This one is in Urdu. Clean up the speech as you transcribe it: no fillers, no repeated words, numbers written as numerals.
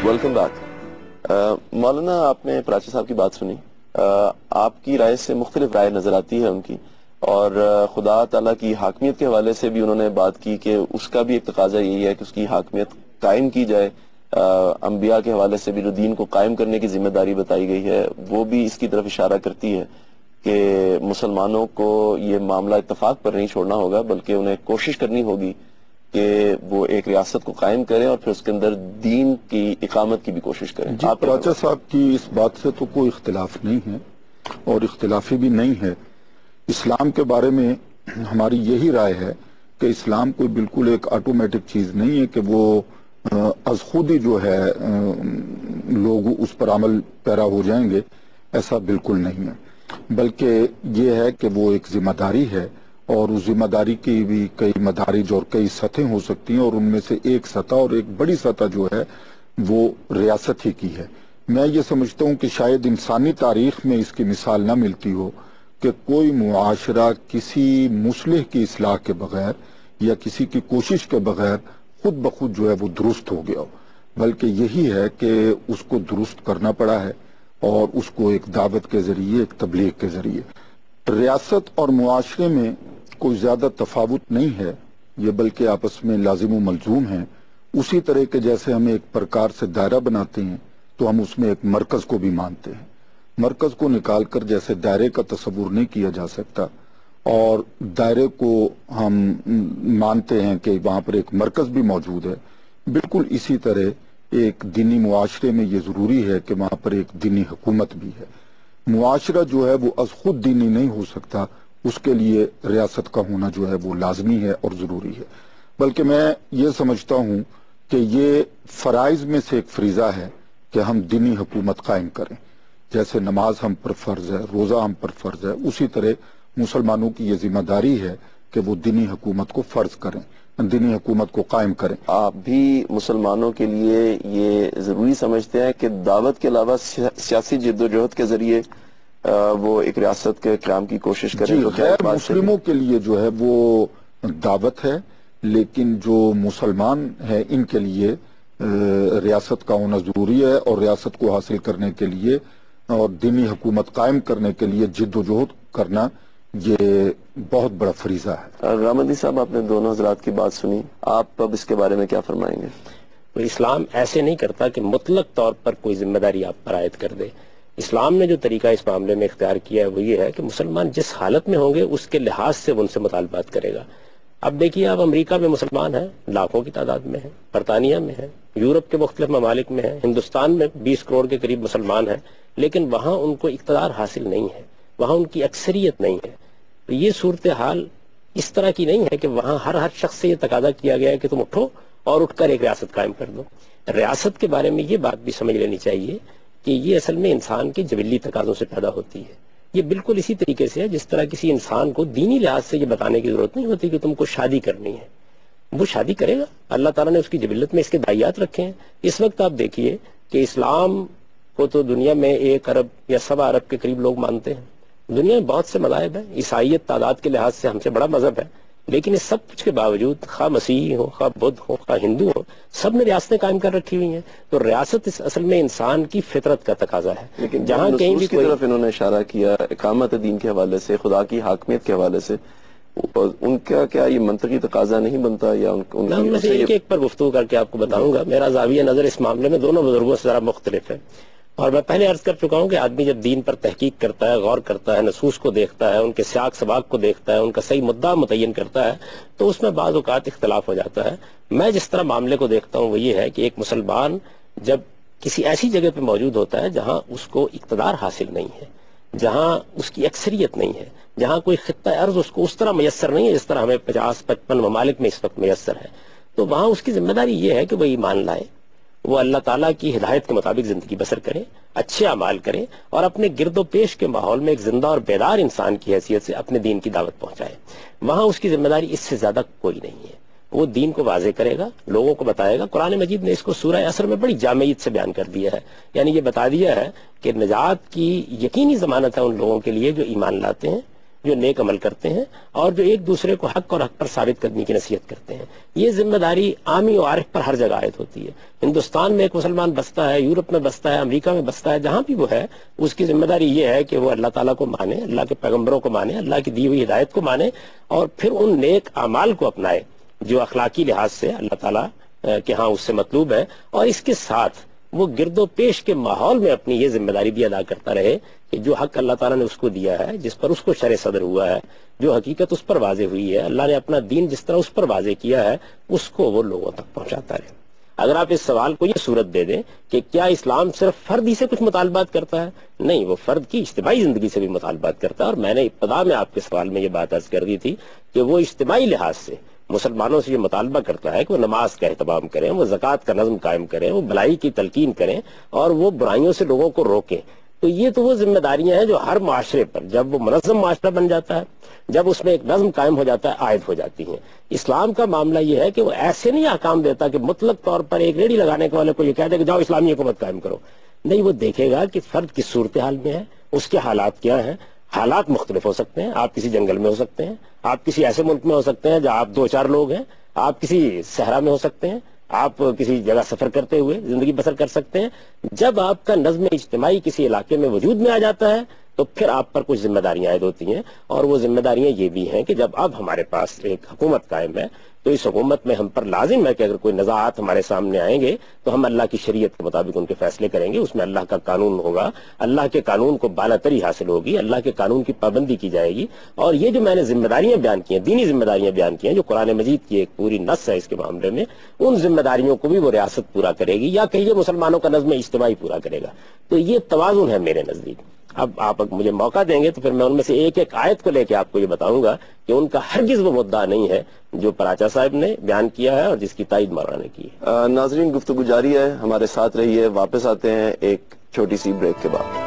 Welcome back. مولانا آپ نے پراچی صاحب کی بات سنی. آپ کی رائے سے مختلف رائے نظر آتی ہے ان کی, اور خدا تعالیٰ کی حاکمیت کے حوالے سے بھی انہوں نے بات کی کہ اس کا بھی ایک تقاضا یہی ہے کہ اس کی حاکمیت قائم کی جائے. انبیاء کے حوالے سے بھی جو دین کو قائم کرنے کی ذمہ داری بتائی گئی ہے وہ بھی اس کی طرف اشارہ کرتی ہے کہ مسلمانوں کو یہ معاملہ اتفاق پر نہیں چھوڑنا ہوگا, بلکہ انہیں کوشش کرنی ہوگی کہ وہ ایک ریاست کو قائم کریں اور پھر اس کے اندر دین کی اقامت کی بھی کوشش کریں. جی, پراچا صاحب کی اس بات سے تو کوئی اختلاف نہیں ہے اور اختلافی بھی نہیں ہے. اسلام کے بارے میں ہماری یہی رائے ہے کہ اسلام کوئی بالکل ایک آٹومیٹک چیز نہیں ہے کہ وہ از خود ہی جو ہے لوگ اس پر عمل پیرا ہو جائیں گے. ایسا بالکل نہیں ہے, بلکہ یہ ہے کہ وہ ایک ذمہ داری ہے, اور اس ذمہ داری کی بھی کئی مدارج اور کئی سطحیں ہو سکتی ہیں, اور ان میں سے ایک سطح اور ایک بڑی سطح جو ہے وہ ریاست ہی کی ہے. میں یہ سمجھتا ہوں کہ شاید انسانی تاریخ میں اس کی مثال نہ ملتی ہو کہ کوئی معاشرہ کسی مصلح کی اصلاح کے بغیر یا کسی کی کوشش کے بغیر خود بخود جو ہے وہ درست ہو گیا ہو, بلکہ یہی ہے کہ اس کو درست کرنا پڑا ہے, اور اس کو ایک دعوت کے ذریعے, ایک تبلیغ کے ذریعے. ریاست اور معاشرے میں کوئی زیادہ تفاوت نہیں ہے, یہ بلکہ آپس میں لازم و ملزوم ہیں. اسی طرح کے جیسے ہم ایک پرکار سے دائرہ بناتے ہیں تو ہم اس میں ایک مرکز کو بھی مانتے ہیں. مرکز کو نکال کر جیسے دائرے کا تصور نہیں کیا جا سکتا, اور دائرے کو ہم مانتے ہیں کہ وہاں پر ایک مرکز بھی موجود ہے, بالکل اسی طرح ایک دینی معاشرے میں یہ ضروری ہے کہ وہاں پر ایک دینی حکومت بھی ہے. معاشرہ جو ہے وہ از خود دینی نہیں ہو سکتا, اس کے لیے ریاست کا ہونا جو ہے وہ لازمی ہے اور ضروری ہے. بلکہ میں یہ سمجھتا ہوں کہ یہ فرائض میں سے ایک فریضہ ہے کہ ہم دینی حکومت قائم کریں. جیسے نماز ہم پر فرض ہے, روزہ ہم پر فرض ہے, اسی طرح مسلمانوں کی یہ ذمہ داری ہے کہ وہ دینی حکومت کو فرض کریں, دینی حکومت کو قائم کریں. آپ بھی مسلمانوں کے لیے یہ ضروری سمجھتے ہیں کہ دعوت کے علاوہ سیاسی جد و جہد کے ذریعے وہ ایک ریاست کے قیام کی کوشش کریں؟ جی, غیر مسلموں کے لیے جو ہے وہ دعوت ہے, لیکن جو مسلمان ہے ان کے لیے ریاست کا ہونا ضروری ہے, اور ریاست کو حاصل کرنے کے لیے اور دینی حکومت قائم کرنے کے لیے جد و جہد کرنا یہ بہت بڑا فریضہ ہے. رامدی صاحب, آپ نے دونوں حضرات کی بات سنی, آپ اب اس کے بارے میں کیا فرمائیں گے؟ اسلام ایسے نہیں کرتا کہ مطلق طور پر کوئی ذمہ داری آپ پر عائد کر دے. اسلام نے جو طریقہ اس معاملے میں اختیار کیا ہے وہ یہ ہے کہ مسلمان جس حالت میں ہوں گے اس کے لحاظ سے وہ ان سے مطالبات کرے گا. اب دیکھیے, آپ امریکہ میں مسلمان ہیں, لاکھوں کی تعداد میں ہیں, برطانیہ میں ہیں, یورپ کے مختلف ممالک میں ہیں, ہندوستان میں 20 کروڑ کے قریب مسلمان ہیں, لیکن وہاں ان کو اقتدار حاصل نہیں ہے, وہاں ان کی اکثریت نہیں ہے. تو یہ صورتحال اس طرح کی نہیں ہے کہ وہاں ہر شخص سے یہ تقاضا کیا گیا ہے کہ تم اٹھو اور اٹھ کر ایک ریاست قائم کر دو. ریاست کے بارے میں یہ بات بھی سمجھ لینی چاہیے کہ یہ اصل میں انسان کے جبلی تقاضوں سے پیدا ہوتی ہے. یہ بالکل اسی طریقے سے ہے جس طرح کسی انسان کو دینی لحاظ سے یہ بتانے کی ضرورت نہیں ہوتی کہ تم کو شادی کرنی ہے, وہ شادی کرے گا. اللہ تعالیٰ نے اس کی جبلت میں اس کے دائیات رکھے ہیں. اس وقت آپ دیکھیے کہ اسلام کو تو دنیا میں 1 ارب یا 1.25 ارب کے قریب لوگ مانتے ہیں. دنیا میں بہت سے مذاہب ہیں, عیسائیت تعداد کے لحاظ سے ہم سے بڑا مذہب ہے, لیکن اس سب کچھ کے باوجود خواہ مسیحی ہو, خواہ بدھ ہو, خواہ ہندو ہو, سب نے ریاستیں قائم کر رکھی ہوئی ہیں. تو ریاست اصل میں انسان کی فطرت کا تقاضا ہے. لیکن جہاں کہیں بھی کی طرف انہوں نے اشارہ کیا اقامت دین کے حوالے سے, خدا کی حاکمیت کے حوالے سے, ان کا کیا یہ منطقی تقاضا نہیں بنتا؟ یا میں سے ایک پر گفتگو کر کے آپ کو بتاؤں گا. میرا زاویہ نظر اس معاملے میں دونوں بزرگوں سے ذرا مختلف ہے, اور میں پہلے عرض کر چکا ہوں کہ آدمی جب دین پر تحقیق کرتا ہے, غور کرتا ہے, نصوص کو دیکھتا ہے, ان کے سیاق سباق کو دیکھتا ہے, ان کا صحیح مدعا متعین کرتا ہے, تو اس میں بعض اوقات اختلاف ہو جاتا ہے. میں جس طرح معاملے کو دیکھتا ہوں وہ یہ ہے کہ ایک مسلمان جب کسی ایسی جگہ پہ موجود ہوتا ہے جہاں اس کو اقتدار حاصل نہیں ہے, جہاں اس کی اکثریت نہیں ہے, جہاں کوئی خطہ ارض اس کو اس طرح میسر نہیں ہے جس طرح ہمیں 50-55 ممالک میں اس وقت میسر ہے, تو وہاں اس کی ذمہ داری یہ ہے کہ وہ ایمان لائے, وہ اللہ تعالیٰ کی ہدایت کے مطابق زندگی بسر کرے, اچھے اعمال کرے, اور اپنے گرد و پیش کے ماحول میں ایک زندہ اور بیدار انسان کی حیثیت سے اپنے دین کی دعوت پہنچائے. وہاں اس کی ذمہ داری اس سے زیادہ کوئی نہیں ہے. وہ دین کو واضح کرے گا, لوگوں کو بتائے گا. قرآن مجید نے اس کو سورہ عصر میں بڑی جامعیت سے بیان کر دیا ہے, یعنی یہ بتا دیا ہے کہ نجات کی یقینی ضمانت ہے ان لوگوں کے لیے جو ایمان لاتے ہیں, جو نیک عمل کرتے ہیں اور جو ایک دوسرے کو حق اور حق پر ثابت کرنے کی نصیحت کرتے ہیں. یہ ذمہ داری عامی و عارف پر ہر جگہ عائد ہوتی ہے. ہندوستان میں ایک مسلمان بستا ہے، یورپ میں بستا ہے، امریکہ میں بستا ہے، جہاں بھی وہ ہے اس کی ذمہ داری یہ ہے کہ وہ اللہ تعالیٰ کو مانے، اللہ کے پیغمبروں کو مانے، اللہ کی دی ہوئی ہدایت کو مانے اور پھر ان نیک اعمال کو اپنائے جو اخلاقی لحاظ سے اللہ تعالیٰ کے ہاں اس سے مطلوب ہے، اور اس کے ساتھ وہ گرد و پیش کے ماحول میں اپنی یہ ذمہ داری بھی ادا کرتا رہے کہ جو حق اللہ تعالیٰ نے اس کو دیا ہے، جس پر اس کو شرع صدر ہوا ہے، جو حقیقت اس پر واضح ہوئی ہے، اللہ نے اپنا دین جس طرح اس پر واضح کیا ہے، اس کو وہ لوگوں تک پہنچاتا رہے. اگر آپ اس سوال کو یہ صورت دے دیں کہ کیا اسلام صرف فرد ہی سے کچھ مطالبات کرتا ہے، نہیں، وہ فرد کی اجتماعی زندگی سے بھی مطالبات کرتا ہے. اور میں نے ابتدا میں آپ کے سوال میں یہ بات عرض کر دی تھی کہ وہ اجتماعی لحاظ سے مسلمانوں سے یہ مطالبہ کرتا ہے کہ وہ نماز کا اہتمام کریں، وہ زکوٰۃ کا نظم قائم کریں، وہ بھلائی کی تلقین کریں اور وہ برائیوں سے لوگوں کو روکیں. تو یہ تو وہ ذمہ داریاں ہیں جو ہر معاشرے پر جب وہ منظم معاشرہ بن جاتا ہے، جب اس میں ایک نظم قائم ہو جاتا ہے، عائد ہو جاتی ہیں. اسلام کا معاملہ یہ ہے کہ وہ ایسے نہیں احکام دیتا کہ مطلق طور پر ایک ریڑھی لگانے کے والے کو یہ کہہ دے کہ جاؤ اسلامی حکومت قائم کرو. نہیں، وہ دیکھے گا کہ فرد کس صورتحال میں ہے، اس کے حالات کیا ہیں. حالات مختلف ہو سکتے ہیں، آپ کسی جنگل میں ہو سکتے ہیں، آپ کسی ایسے ملک میں ہو سکتے ہیں جہاں آپ 2-4 لوگ ہیں، آپ کسی صحرا میں ہو سکتے ہیں، آپ کسی جگہ سفر کرتے ہوئے زندگی بسر کر سکتے ہیں. جب آپ کا نظم اجتماعی کسی علاقے میں وجود میں آ جاتا ہے تو پھر آپ پر کچھ ذمہ داریاں عائد ہوتی ہیں، اور وہ ذمہ داریاں یہ بھی ہیں کہ جب اب ہمارے پاس ایک حکومت قائم ہے تو اس حکومت میں ہم پر لازم ہے کہ اگر کوئی نزاعات ہمارے سامنے آئیں گے تو ہم اللہ کی شریعت کے مطابق ان کے فیصلے کریں گے. اس میں اللہ کا قانون ہوگا، اللہ کے قانون کو بالاتری حاصل ہوگی، اللہ کے قانون کی پابندی کی جائے گی. اور یہ جو میں نے ذمہ داریاں بیان کی ہیں، دینی ذمہ داریاں بیان کی ہیں، جو قرآن مجید کی ایک پوری نص ہے اس کے معاملے میں، ان ذمہ داریوں کو بھی وہ ریاست پورا کرے گی یا کہیے مسلمانوں کا نظم اجتماعی پورا کرے گا. تو یہ توازن ہے میرے نزدیک. اب آپ مجھے موقع دیں گے تو پھر میں ان میں سے ایک ایک آیت کو لے کے آپ کو یہ بتاؤں گا کہ ان کا ہرگز وہ مدعا نہیں ہے جو پراچا صاحب نے بیان کیا ہے اور جس کی تائید مولانا نے کی ہے. ناظرین، گفتگو جاری ہے، ہمارے ساتھ رہیے. واپس آتے ہیں ایک چھوٹی سی بریک کے بعد.